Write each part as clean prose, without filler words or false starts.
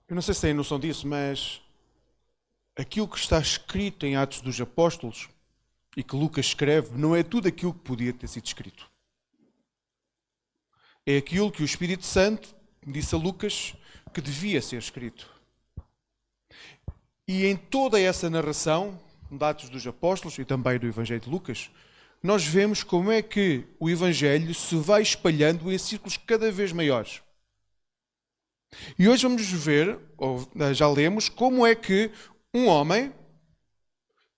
Eu não sei se têm noção disso, mas aquilo que está escrito em Atos dos Apóstolos e que Lucas escreve não é tudo aquilo que podia ter sido escrito. É aquilo que o Espírito Santo disse a Lucas que devia ser escrito. E em toda essa narração de Atos dos Apóstolos e também do Evangelho de Lucas, nós vemos como é que o Evangelho se vai espalhando em círculos cada vez maiores. E hoje vamos ver, ou já lemos, como é que um homem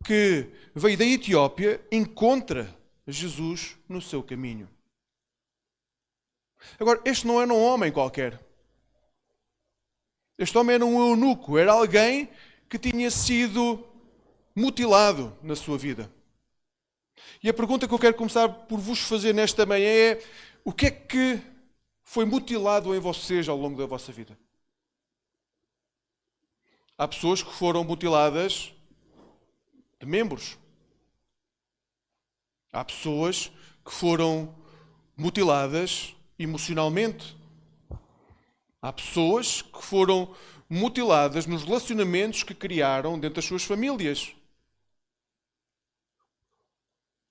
que veio da Etiópia encontra Jesus no seu caminho. Agora, este não era um homem qualquer. Este homem era um eunuco, era alguém que tinha sido mutilado na sua vida. E a pergunta que eu quero começar por vos fazer nesta manhã é: o que é que foi mutilado em vocês ao longo da vossa vida? Há pessoas que foram mutiladas de membros. Há pessoas que foram mutiladas emocionalmente. Há pessoas que foram mutiladas nos relacionamentos que criaram dentro das suas famílias.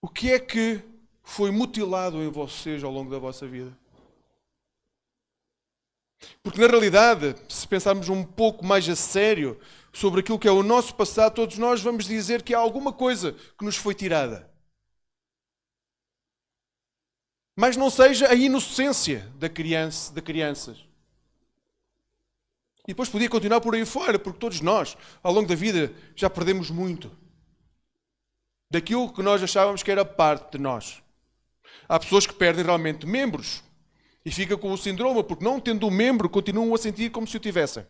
O que é que foi mutilado em vocês ao longo da vossa vida? Porque na realidade, se pensarmos um pouco mais a sério sobre aquilo que é o nosso passado, todos nós vamos dizer que há alguma coisa que nos foi tirada. Mas não seja a inocência de crianças. E depois podia continuar por aí fora, porque todos nós, ao longo da vida, já perdemos muito daquilo que nós achávamos que era parte de nós. Há pessoas que perdem realmente membros e ficam com o síndrome, porque não tendo um membro, continuam a sentir como se o tivessem.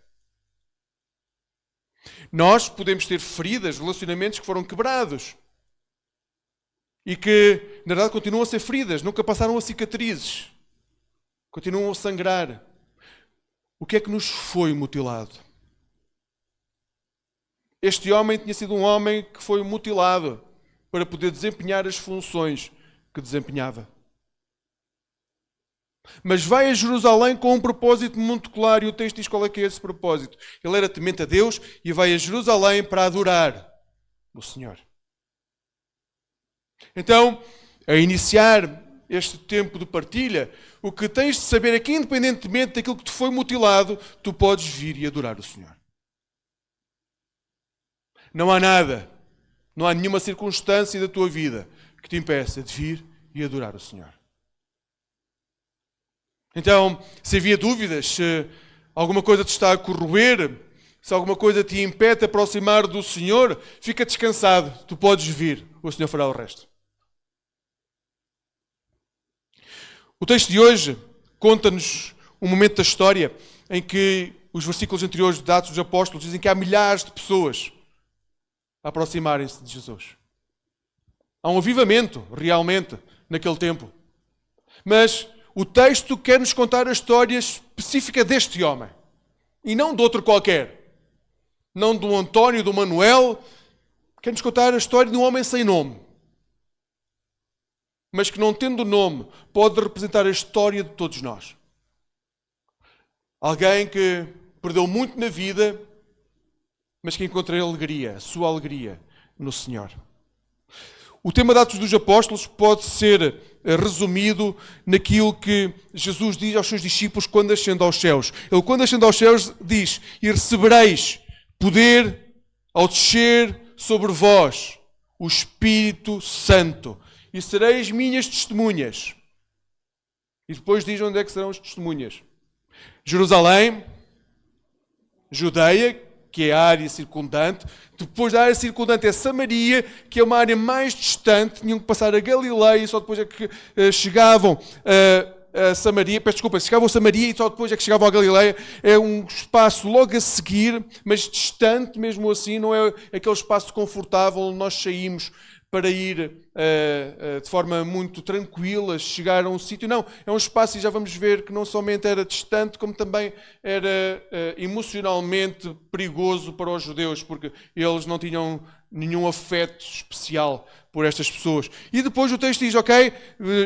Nós podemos ter feridas, relacionamentos que foram quebrados e que, na verdade, continuam a ser feridas, nunca passaram a cicatrizes, continuam a sangrar. O que é que nos foi mutilado? Este homem tinha sido um homem que foi mutilado para poder desempenhar as funções que desempenhava. Mas vai a Jerusalém com um propósito muito claro, e o texto diz qual é que é esse propósito. Ele era temente a Deus e vai a Jerusalém para adorar o Senhor. Então, a iniciar este tempo de partilha, o que tens de saber é que, independentemente daquilo que te foi mutilado, tu podes vir e adorar o Senhor. Não há nada, não há nenhuma circunstância da tua vida que te impeça de vir e adorar o Senhor. Então, se havia dúvidas, se alguma coisa te está a corroer, se alguma coisa te impede de aproximar do Senhor, fica descansado, tu podes vir, o Senhor fará o resto. O texto de hoje conta-nos um momento da história em que os versículos anteriores de Atos dos Apóstolos dizem que há milhares de pessoas a aproximarem-se de Jesus. Há um avivamento, realmente, naquele tempo. Mas o texto quer nos contar a história específica deste homem. E não de outro qualquer. Não do António, do Manuel. Quer nos contar a história de um homem sem nome. Mas que, não tendo nome, pode representar a história de todos nós. Alguém que perdeu muito na vida, mas que encontra a alegria, a sua alegria no Senhor. O tema de Atos dos Apóstolos pode ser resumido naquilo que Jesus diz aos seus discípulos quando ascende aos céus. Ele, quando ascende aos céus, diz: e recebereis poder ao descer sobre vós o Espírito Santo, e sereis minhas testemunhas. E depois diz onde é que serão as testemunhas. Jerusalém, Judeia, que é a área circundante. Depois da área circundante é Samaria, que é uma área mais distante. Tinham que passar a Galileia e só depois é que chegavam a Samaria. Peço desculpa, chegavam a Samaria e só depois é que chegavam a Galileia. É um espaço logo a seguir, mas distante mesmo assim. Não é aquele espaço confortável onde nós saímos para ir de forma muito tranquila, chegar a um sítio. Não, é um espaço, e já vamos ver, que não somente era distante, como também era emocionalmente perigoso para os judeus, porque eles não tinham nenhum afeto especial por estas pessoas. E depois o texto diz, ok,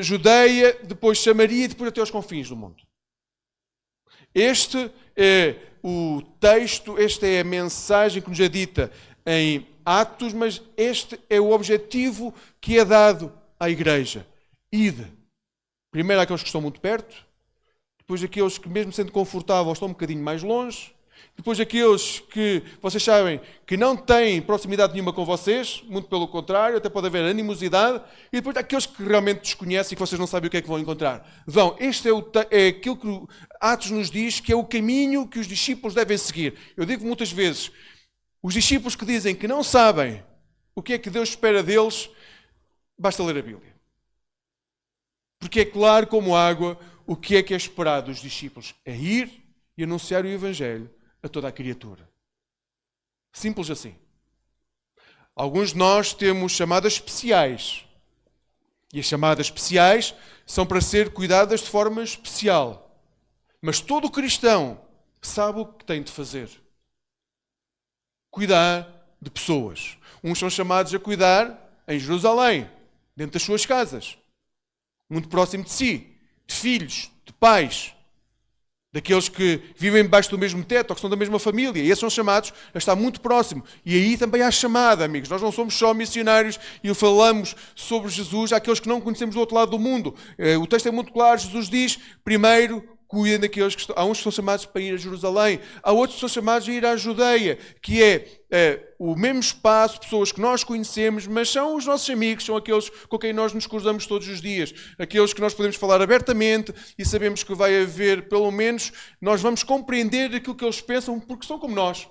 Judeia, depois Samaria e depois até aos confins do mundo. Este é o texto, esta é a mensagem que nos é dita em Atos, mas este é o objetivo que é dado à igreja. Ide. Primeiro àqueles que estão muito perto, depois aqueles que, mesmo sendo confortáveis, estão um bocadinho mais longe, depois aqueles que vocês sabem que não têm proximidade nenhuma com vocês, muito pelo contrário, até pode haver animosidade, e depois aqueles que realmente desconhecem e que vocês não sabem o que é que vão encontrar. Vão, este é aquilo que Atos nos diz que é o caminho que os discípulos devem seguir. Eu digo muitas vezes, os discípulos que dizem que não sabem o que é que Deus espera deles, basta ler a Bíblia. Porque é claro como água o que é esperado dos discípulos. É ir e anunciar o Evangelho a toda a criatura. Simples assim. Alguns de nós temos chamadas especiais. E as chamadas especiais são para ser cuidadas de forma especial. Mas todo cristão sabe o que tem de fazer. Cuidar de pessoas. Uns são chamados a cuidar em Jerusalém, dentro das suas casas, muito próximo de si, de filhos, de pais, daqueles que vivem debaixo do mesmo teto ou que são da mesma família. E esses são chamados a estar muito próximo. E aí também há chamada, amigos. Nós não somos só missionários e falamos sobre Jesus àqueles que não conhecemos do outro lado do mundo. O texto é muito claro. Jesus diz, primeiro, cuidem daqueles que estão... Há uns que são chamados para ir a Jerusalém. Há outros que são chamados a ir à Judeia, que é o mesmo espaço, pessoas que nós conhecemos, mas são os nossos amigos, são aqueles com quem nós nos cruzamos todos os dias. Aqueles que nós podemos falar abertamente e sabemos que vai haver, pelo menos, nós vamos compreender aquilo que eles pensam, porque são como nós.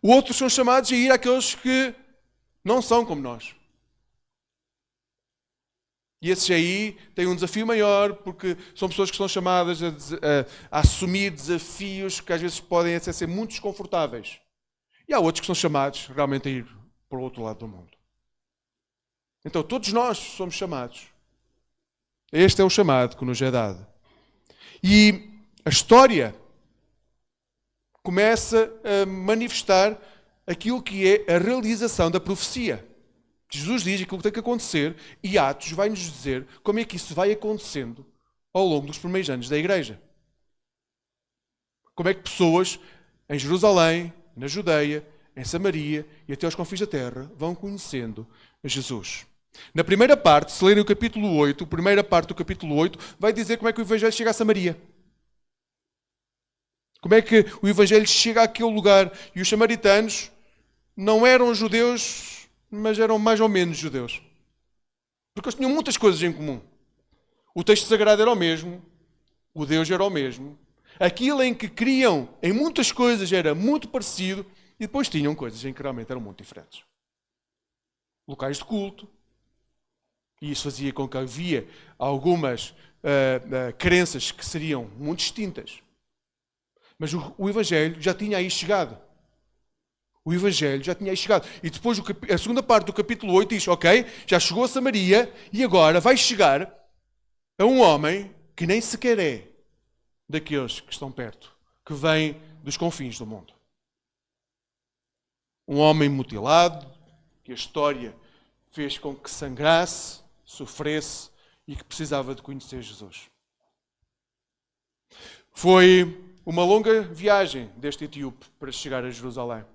Outros são chamados a ir àqueles que não são como nós. E esses aí têm um desafio maior, porque são pessoas que são chamadas a assumir desafios que às vezes podem até ser muito desconfortáveis. E há outros que são chamados realmente a ir para o outro lado do mundo. Então todos nós somos chamados. Este é o chamado que nos é dado. E a história começa a manifestar aquilo que é a realização da profecia. Jesus diz aquilo que tem que acontecer e Atos vai nos dizer como é que isso vai acontecendo ao longo dos primeiros anos da igreja. Como é que pessoas em Jerusalém, na Judeia, em Samaria e até aos confins da terra vão conhecendo a Jesus. Na primeira parte, se lerem o capítulo 8, a primeira parte do capítulo 8 vai dizer como é que o Evangelho chega a Samaria. Como é que o Evangelho chega àquele lugar. E os samaritanos não eram judeus, mas eram mais ou menos judeus. Porque eles tinham muitas coisas em comum. O texto sagrado era o mesmo, o Deus era o mesmo, aquilo em que criam em muitas coisas era muito parecido e depois tinham coisas em que realmente eram muito diferentes. Locais de culto, e isso fazia com que havia algumas crenças que seriam muito distintas. Mas o Evangelho já tinha aí chegado. O Evangelho já tinha aí chegado. E depois a segunda parte do capítulo 8 diz, ok, já chegou a Samaria e agora vai chegar a um homem que nem sequer é daqueles que estão perto, que vem dos confins do mundo. Um homem mutilado, que a história fez com que sangrasse, sofresse e que precisava de conhecer Jesus. Foi uma longa viagem deste etíope para chegar a Jerusalém.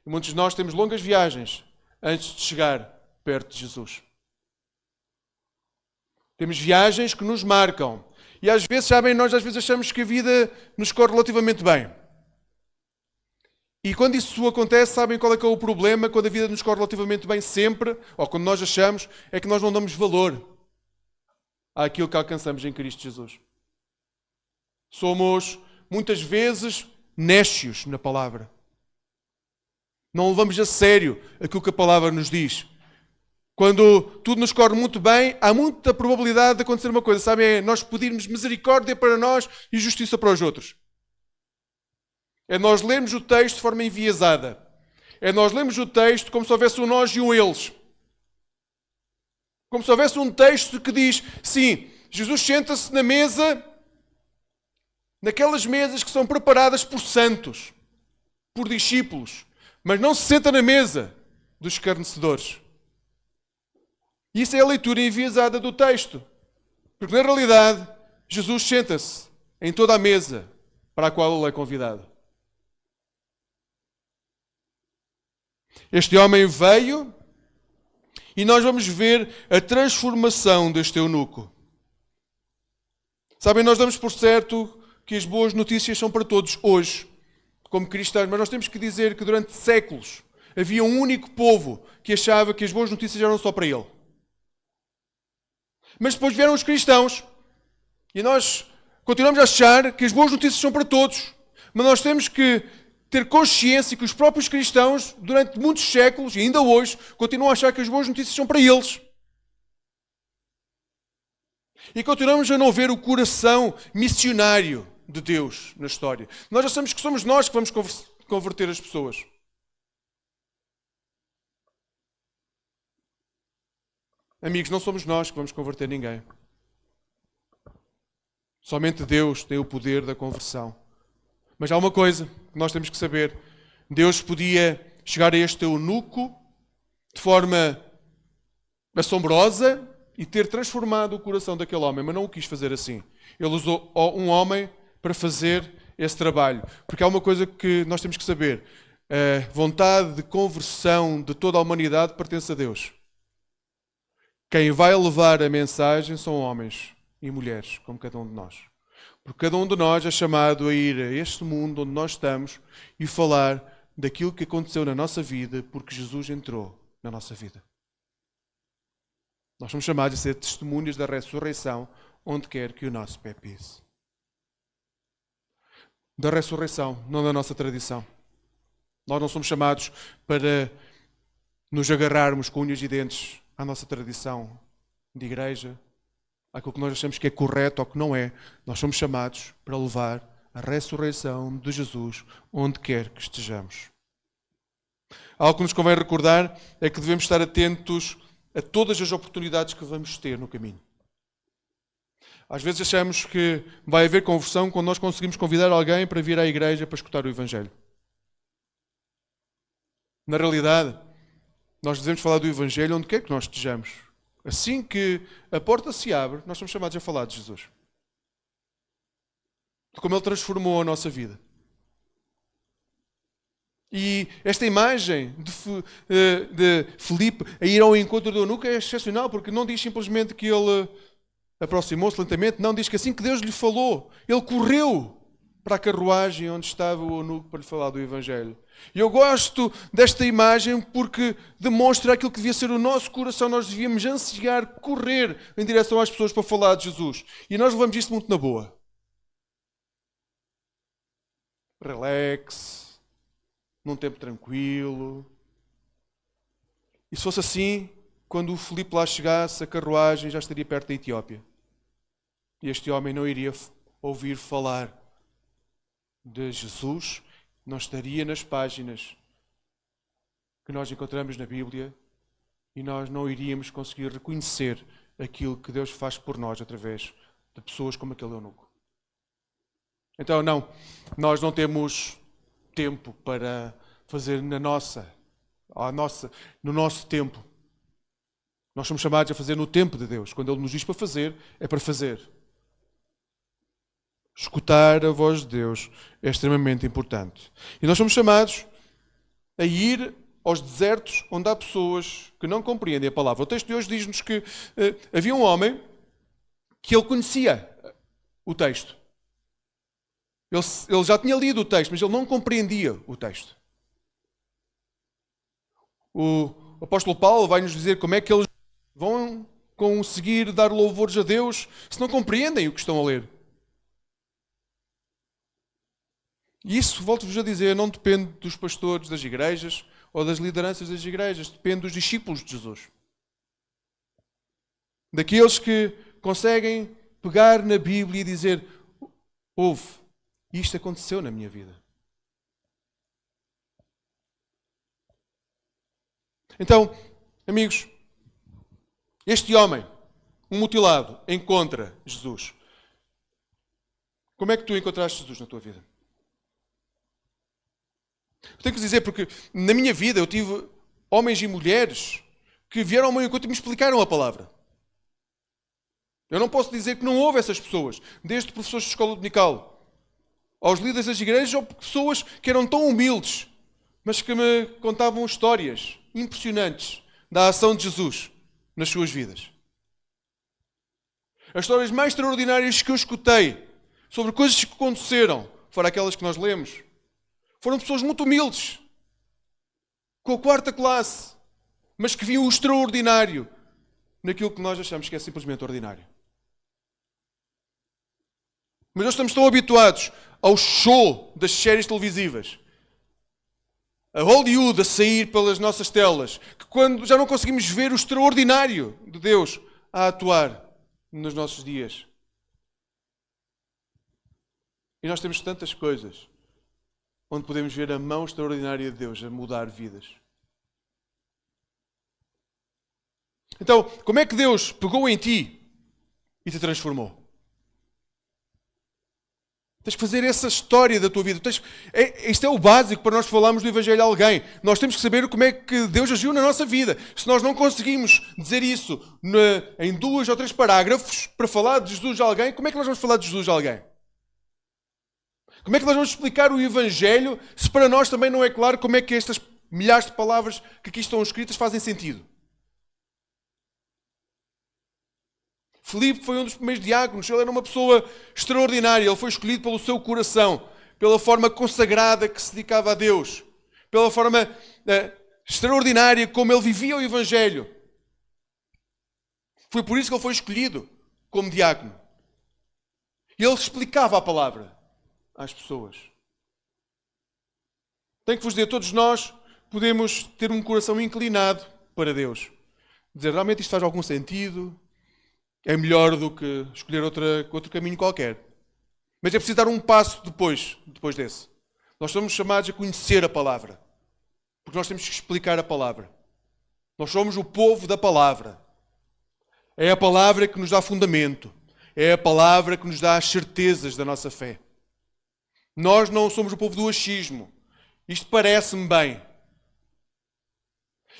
E muitos de nós temos longas viagens antes de chegar perto de Jesus. Temos viagens que nos marcam. E às vezes, sabem, nós às vezes achamos que a vida nos corre relativamente bem. E quando isso acontece, sabem qual é que é o problema? Quando a vida nos corre relativamente bem sempre, ou quando nós achamos, é que nós não damos valor àquilo que alcançamos em Cristo Jesus. Somos, muitas vezes, nécios na palavra. Não levamos a sério aquilo que a palavra nos diz. Quando tudo nos corre muito bem, há muita probabilidade de acontecer uma coisa, sabem? É nós pedirmos misericórdia para nós e justiça para os outros. É nós lermos o texto de forma enviesada. É nós lermos o texto como se houvesse um nós e um eles. Como se houvesse um texto que diz, sim, Jesus senta-se na mesa, naquelas mesas que são preparadas por santos, por discípulos, mas não se senta na mesa dos escarnecedores. Isso é a leitura enviesada do texto. Porque na realidade, Jesus senta-se em toda a mesa para a qual ele é convidado. Este homem veio e nós vamos ver a transformação deste eunuco. Sabem, nós damos por certo que as boas notícias são para todos hoje, como cristãos, mas nós temos que dizer que durante séculos havia um único povo que achava que as boas notícias eram só para ele. Mas depois vieram os cristãos e nós continuamos a achar que as boas notícias são para todos, mas nós temos que ter consciência que os próprios cristãos, durante muitos séculos e ainda hoje, continuam a achar que as boas notícias são para eles. E continuamos a não ver o coração missionário de Deus na história. Nós achamos que somos nós que vamos converter as pessoas. Amigos, não somos nós que vamos converter ninguém. Somente Deus tem o poder da conversão. Mas há uma coisa que nós temos que saber. Deus podia chegar a este eunuco de forma assombrosa e ter transformado o coração daquele homem, mas não o quis fazer assim. Ele usou um homem para fazer esse trabalho. Porque há uma coisa que nós temos que saber. A vontade de conversão de toda a humanidade pertence a Deus. Quem vai levar a mensagem são homens e mulheres, como cada um de nós. Porque cada um de nós é chamado a ir a este mundo onde nós estamos e falar daquilo que aconteceu na nossa vida, porque Jesus entrou na nossa vida. Nós somos chamados a ser testemunhas da ressurreição onde quer que o nosso pé pise. Da ressurreição, não da nossa tradição. Nós não somos chamados para nos agarrarmos com unhas e dentes à nossa tradição de igreja, àquilo que nós achamos que é correto ou que não é. Nós somos chamados para levar a ressurreição de Jesus onde quer que estejamos. Algo que nos convém recordar é que devemos estar atentos a todas as oportunidades que vamos ter no caminho. Às vezes achamos que vai haver conversão quando nós conseguimos convidar alguém para vir à igreja para escutar o Evangelho. Na realidade, nós devemos falar do Evangelho onde quer que nós estejamos. Assim que a porta se abre, nós somos chamados a falar de Jesus. De como Ele transformou a nossa vida. E esta imagem de Filipe a ir ao encontro do eunuco é excepcional, porque não diz simplesmente que ele aproximou-se lentamente, não, diz que assim que Deus lhe falou, ele correu para a carruagem onde estava o eunuco para lhe falar do Evangelho. E eu gosto desta imagem porque demonstra aquilo que devia ser o nosso coração. Nós devíamos ansiar, correr em direção às pessoas para falar de Jesus. E nós levamos isto muito na boa. Relax, num tempo tranquilo. E se fosse assim, quando o Filipe lá chegasse, a carruagem já estaria perto da Etiópia. E este homem não iria ouvir falar de Jesus, não estaria nas páginas que nós encontramos na Bíblia e nós não iríamos conseguir reconhecer aquilo que Deus faz por nós através de pessoas como aquele eunuco. Então, não, nós não temos tempo para fazer no nosso tempo. Nós somos chamados a fazer no tempo de Deus. Quando Ele nos diz para fazer, é para fazer. Escutar a voz de Deus é extremamente importante. E nós somos chamados a ir aos desertos onde há pessoas que não compreendem a palavra. O texto de hoje diz-nos que havia um homem que ele conhecia o texto. Ele já tinha lido o texto, mas ele não compreendia o texto. O apóstolo Paulo vai nos dizer como é que eles vão conseguir dar louvores a Deus se não compreendem o que estão a ler. E isso, volto-vos a dizer, não depende dos pastores das igrejas ou das lideranças das igrejas, depende dos discípulos de Jesus. Daqueles que conseguem pegar na Bíblia e dizer: isto aconteceu na minha vida. Então, amigos, este homem, um mutilado, encontra Jesus. Como é que tu encontraste Jesus na tua vida? Eu tenho que dizer, porque na minha vida eu tive homens e mulheres que vieram ao meu encontro e me explicaram a palavra. Eu não posso dizer que não houve essas pessoas, desde professores de escola dominical, aos líderes das igrejas, ou pessoas que eram tão humildes, mas que me contavam histórias impressionantes da ação de Jesus nas suas vidas. As histórias mais extraordinárias que eu escutei sobre coisas que aconteceram, foram aquelas que nós lemos. Foram pessoas muito humildes, com a quarta classe, mas que viam o extraordinário naquilo que nós achamos que é simplesmente ordinário. Mas nós estamos tão habituados ao show das séries televisivas, a Hollywood a sair pelas nossas telas, que quando já não conseguimos ver o extraordinário de Deus a atuar nos nossos dias. E nós temos tantas coisas onde podemos ver a mão extraordinária de Deus a mudar vidas. Então, como é que Deus pegou em ti e te transformou? Tens que fazer essa história da tua vida. Isto é o básico para nós falarmos do Evangelho a alguém. Nós temos que saber como é que Deus agiu na nossa vida. Se nós não conseguimos dizer isso em 2 ou 3 parágrafos para falar de Jesus a alguém, como é que nós vamos falar de Jesus a alguém? Como é que nós vamos explicar o Evangelho se para nós também não é claro como é que estas milhares de palavras que aqui estão escritas fazem sentido? Filipe foi um dos primeiros diáconos, ele era uma pessoa extraordinária, ele foi escolhido pelo seu coração, pela forma consagrada que se dedicava a Deus, pela forma extraordinária como ele vivia o Evangelho. Foi por isso que ele foi escolhido como diácono. E ele explicava a palavra às pessoas. Tenho que vos dizer, todos nós podemos ter um coração inclinado para Deus. Dizer, realmente isto faz algum sentido? É melhor do que escolher outro caminho qualquer. Mas é preciso dar um passo depois desse. Nós somos chamados a conhecer a palavra. Porque nós temos que explicar a palavra. Nós somos o povo da palavra. É a palavra que nos dá fundamento. É a palavra que nos dá as certezas da nossa fé. Nós não somos o povo do achismo. Isto parece-me bem.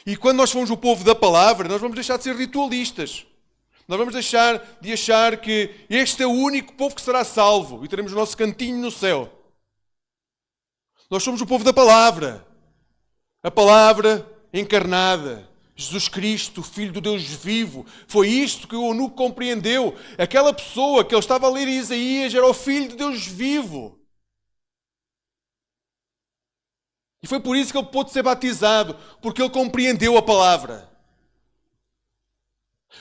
E quando nós formos o povo da palavra, nós vamos deixar de ser ritualistas. Nós vamos deixar de achar que este é o único povo que será salvo e teremos o nosso cantinho no céu. Nós somos o povo da palavra. A palavra encarnada. Jesus Cristo, Filho do Deus vivo. Foi isto que o eunuco compreendeu. Aquela pessoa que ele estava a ler em Isaías era o Filho de Deus vivo. E foi por isso que ele pôde ser batizado, porque ele compreendeu a palavra.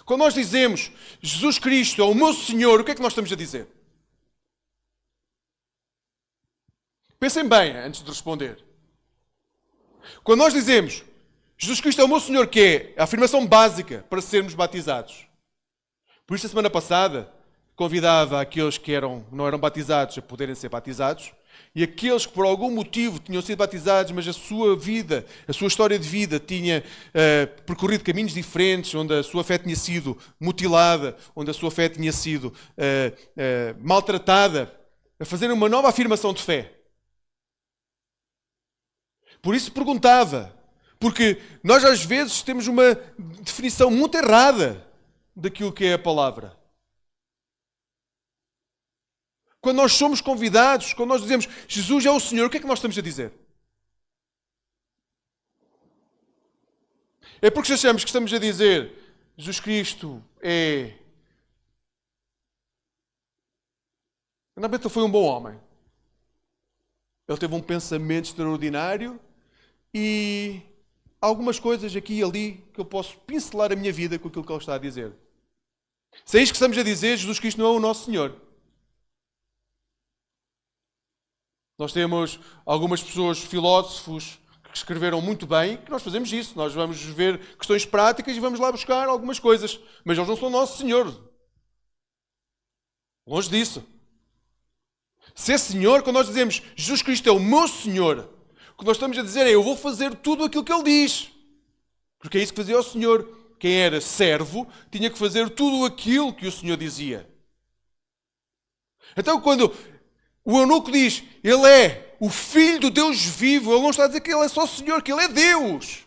Quando nós dizemos Jesus Cristo é o meu Senhor, o que é que nós estamos a dizer? Pensem bem antes de responder. Quando nós dizemos Jesus Cristo é o meu Senhor, que é a afirmação básica para sermos batizados. Por isso, a semana passada, convidava aqueles que não eram batizados a poderem ser batizados, e aqueles que por algum motivo tinham sido batizados, mas a sua vida, a sua história de vida tinha percorrido caminhos diferentes, onde a sua fé tinha sido mutilada, onde a sua fé tinha sido maltratada, a fazer uma nova afirmação de fé. Por isso perguntava, porque nós às vezes temos uma definição muito errada daquilo que é a palavra. Quando nós somos convidados, quando nós dizemos Jesus é o Senhor, o que é que nós estamos a dizer? É porque achamos que estamos a dizer Jesus Cristo é... Realmente ele foi um bom homem. Ele teve um pensamento extraordinário e algumas coisas aqui e ali que eu posso pincelar a minha vida com aquilo que ele está a dizer. Se é isto que estamos a dizer, Jesus Cristo não é o nosso Senhor. Nós temos algumas pessoas, filósofos, que escreveram muito bem, que nós fazemos isso. Nós vamos ver questões práticas e vamos lá buscar algumas coisas. Mas eles não são nosso Senhor. Longe disso. Ser Senhor, quando nós dizemos Jesus Cristo é o meu Senhor, o que nós estamos a dizer é eu vou fazer tudo aquilo que Ele diz. Porque é isso que fazia o Senhor. Quem era servo tinha que fazer tudo aquilo que o Senhor dizia. Então quando o eunuco diz, ele é o Filho do Deus vivo, ele não está a dizer que ele é só o Senhor, que ele é Deus.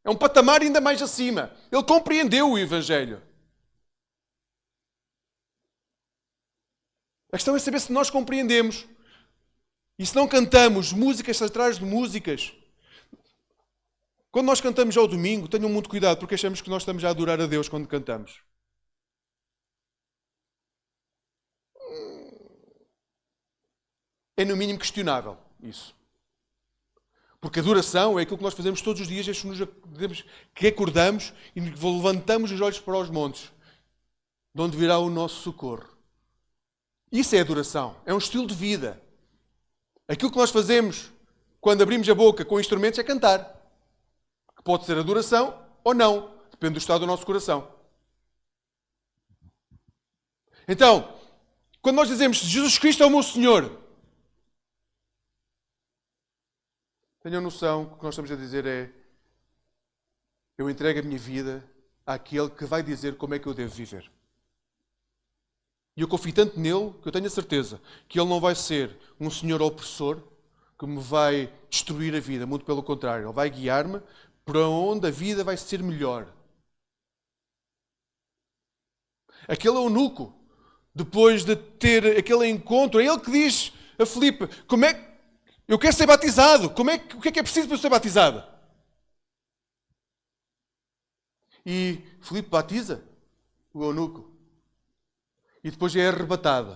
É um patamar ainda mais acima. Ele compreendeu o Evangelho. A questão é saber se nós compreendemos. E se não cantamos músicas atrás de músicas. Quando nós cantamos ao domingo, tenham muito cuidado, porque achamos que nós estamos a adorar a Deus quando cantamos. É no mínimo questionável isso. Porque adoração é aquilo que nós fazemos todos os dias, que acordamos e levantamos os olhos para os montes, de onde virá o nosso socorro. Isso é adoração, é um estilo de vida. Aquilo que nós fazemos quando abrimos a boca com instrumentos é cantar. Que pode ser adoração ou não, depende do estado do nosso coração. Então, quando nós dizemos Jesus Cristo é o meu Senhor, tenham noção que o que nós estamos a dizer é: eu entrego a minha vida àquele que vai dizer como é que eu devo viver. E eu confio tanto nele que eu tenho a certeza que ele não vai ser um senhor opressor que me vai destruir a vida. Muito pelo contrário, ele vai guiar-me para onde a vida vai ser melhor. Aquele eunuco, depois de ter aquele encontro, é ele que diz a Filipe: como é que eu quero ser batizado? O que é preciso para eu ser batizado? E Filipe batiza o eunuco. E depois é arrebatado.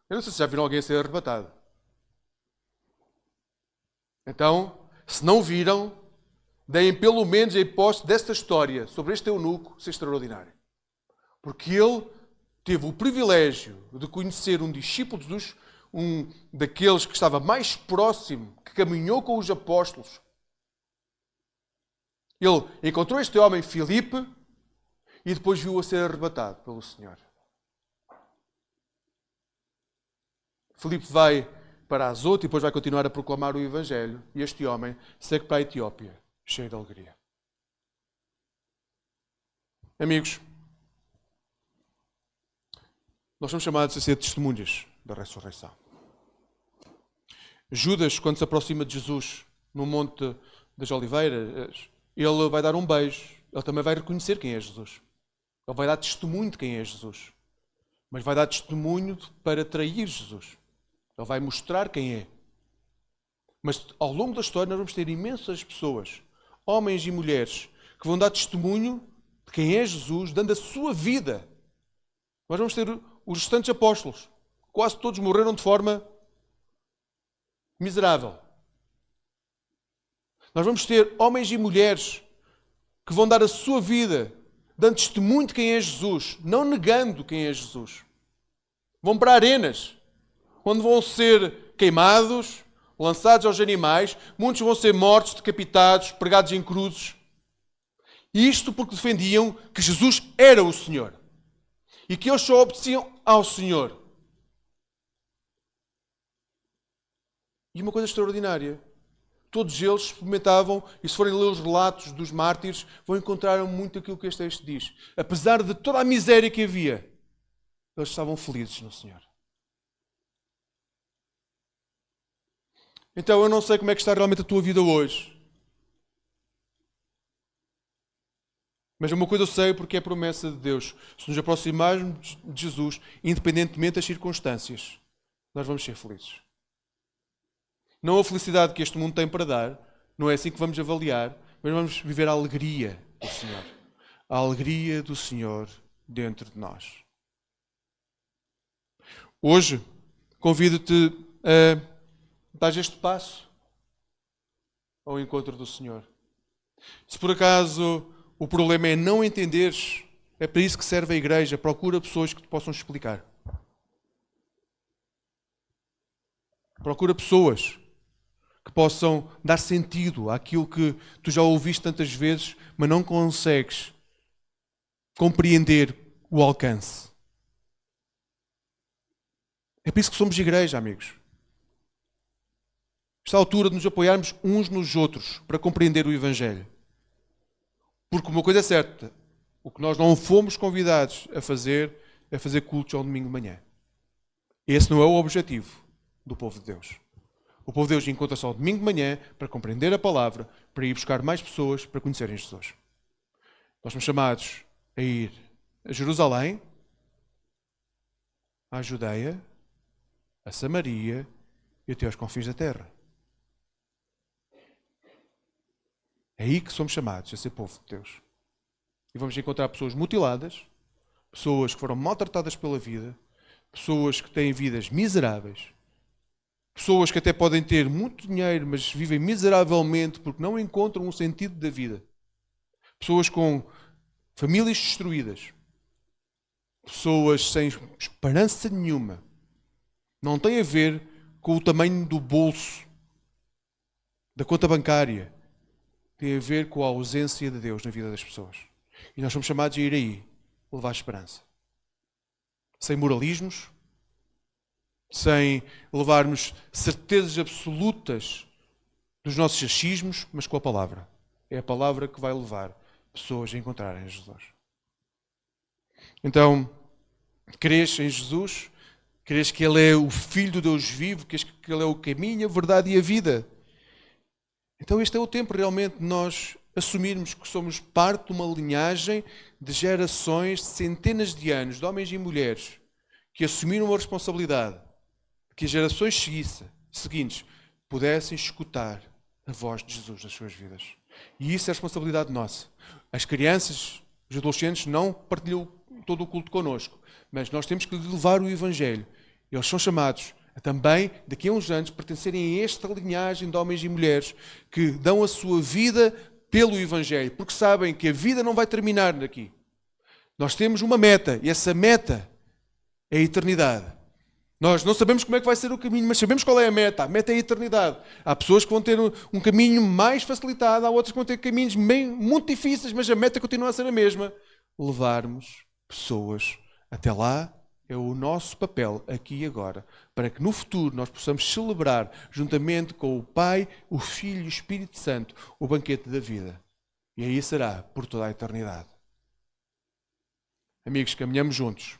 Eu não sei se já viram alguém ser arrebatado. Então, se não viram, deem pelo menos a hipótese desta história sobre este eunuco ser extraordinário. Porque ele teve o privilégio de conhecer um discípulo de Jesus, um daqueles que estava mais próximo, que caminhou com os apóstolos. Ele encontrou este homem, Filipe, e depois viu-o ser arrebatado pelo Senhor. Filipe vai para Azoto e depois vai continuar a proclamar o Evangelho. E este homem segue para a Etiópia, cheio de alegria. Amigos, nós somos chamados a ser testemunhas da ressurreição. Judas, quando se aproxima de Jesus no Monte das Oliveiras, ele vai dar um beijo. Ele também vai reconhecer quem é Jesus. Ele vai dar testemunho de quem é Jesus. Mas vai dar testemunho para trair Jesus. Ele vai mostrar quem é. Mas ao longo da história nós vamos ter imensas pessoas, homens e mulheres, que vão dar testemunho de quem é Jesus, dando a sua vida. Nós vamos ter os restantes apóstolos. Quase todos morreram de forma miserável. Nós vamos ter homens e mulheres que vão dar a sua vida, dando testemunho de quem é Jesus, não negando quem é Jesus. Vão para arenas, onde vão ser queimados, lançados aos animais, muitos vão ser mortos, decapitados, pregados em cruzes. Isto porque defendiam que Jesus era o Senhor e que eles só obedeciam ao Senhor. E uma coisa extraordinária, todos eles experimentavam, e se forem ler os relatos dos mártires, vão encontrar muito aquilo que este texto diz. Apesar de toda a miséria que havia, eles estavam felizes no Senhor. Então eu não sei como é que está realmente a tua vida hoje. Mas uma coisa eu sei, porque é promessa de Deus. Se nos aproximarmos de Jesus, independentemente das circunstâncias, nós vamos ser felizes. Não a felicidade que este mundo tem para dar, não é assim que vamos avaliar, mas vamos viver a alegria do Senhor. A alegria do Senhor dentro de nós. Hoje, convido-te a dar este passo ao encontro do Senhor. Se por acaso o problema é não entenderes, é para isso que serve a igreja. Procura pessoas que te possam explicar. Procura pessoas que possam dar sentido àquilo que tu já ouviste tantas vezes, mas não consegues compreender o alcance. É por isso que somos igreja, amigos. Está à altura de nos apoiarmos uns nos outros para compreender o Evangelho. Porque uma coisa é certa, o que nós não fomos convidados a fazer é fazer cultos ao domingo de manhã. Esse não é o objetivo do povo de Deus. O povo de Deus encontra-se ao domingo de manhã para compreender a palavra, para ir buscar mais pessoas para conhecerem Jesus. Nós somos chamados a ir a Jerusalém, à Judeia, a Samaria e até aos confins da terra. É aí que somos chamados a ser povo de Deus. E vamos encontrar pessoas mutiladas, pessoas que foram maltratadas pela vida, pessoas que têm vidas miseráveis, pessoas que até podem ter muito dinheiro, mas vivem miseravelmente porque não encontram um sentido da vida. Pessoas com famílias destruídas. Pessoas sem esperança nenhuma. Não tem a ver com o tamanho do bolso, da conta bancária. Tem a ver com a ausência de Deus na vida das pessoas. E nós somos chamados a ir aí, levar esperança. Sem moralismos, sem levarmos certezas absolutas dos nossos achismos, mas com a palavra. É a palavra que vai levar pessoas a encontrarem Jesus. Então, crês em Jesus? Crês que Ele é o Filho do Deus vivo? Crês que Ele é o caminho, a verdade e a vida? Então este é o tempo realmente de nós assumirmos que somos parte de uma linhagem de gerações, de centenas de anos, de homens e mulheres, que assumiram a responsabilidade de que as gerações seguintes pudessem escutar a voz de Jesus nas suas vidas. E isso é responsabilidade nossa. As crianças, os adolescentes não partilham todo o culto connosco, mas nós temos que levar o Evangelho. Eles são chamados a também, daqui a uns anos, pertencerem a esta linhagem de homens e mulheres que dão a sua vida pelo Evangelho, porque sabem que a vida não vai terminar daqui. Nós temos uma meta, e essa meta é a eternidade. Nós não sabemos como é que vai ser o caminho, mas sabemos qual é a meta. A meta é a eternidade. Há pessoas que vão ter um caminho mais facilitado, há outras que vão ter caminhos muito difíceis, mas a meta continua a ser a mesma. Levarmos pessoas até lá é o nosso papel aqui e agora, para que no futuro nós possamos celebrar, juntamente com o Pai, o Filho e o Espírito Santo, o banquete da vida. E aí será por toda a eternidade. Amigos, caminhamos juntos.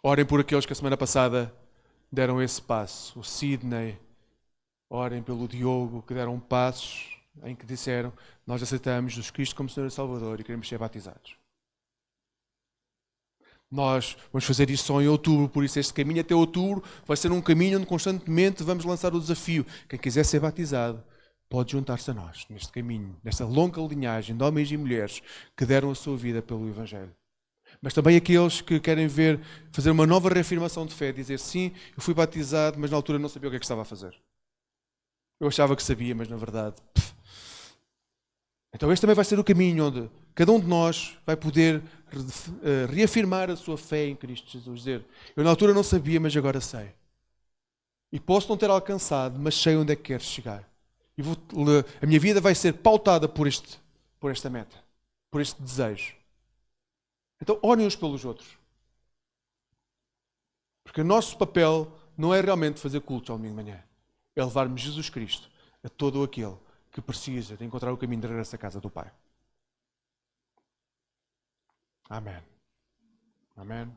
Orem por aqueles que a semana passada deram esse passo. O Sidney, orem pelo Diogo, que deram passos em que disseram: nós aceitamos Jesus Cristo como Senhor e Salvador e queremos ser batizados. Nós vamos fazer isso só em outubro, por isso este caminho até outubro vai ser um caminho onde constantemente vamos lançar o desafio. Quem quiser ser batizado pode juntar-se a nós neste caminho, nesta longa linhagem de homens e mulheres que deram a sua vida pelo Evangelho. Mas também aqueles que querem fazer uma nova reafirmação de fé, dizer: sim, eu fui batizado, mas na altura não sabia o que é que estava a fazer. Eu achava que sabia, mas na verdade... Então este também vai ser o caminho onde cada um de nós vai poder reafirmar a sua fé em Cristo Jesus. Dizer: eu na altura não sabia, mas agora sei. E posso não ter alcançado, mas sei onde é que quero chegar. E a minha vida vai ser pautada por esta meta, por este desejo. Então orem uns pelos outros. Porque o nosso papel não é realmente fazer cultos ao domingo de manhã. É levarmos Jesus Cristo a todo aquele que precisa de encontrar o caminho de regresso à casa do Pai. Amém. Amém.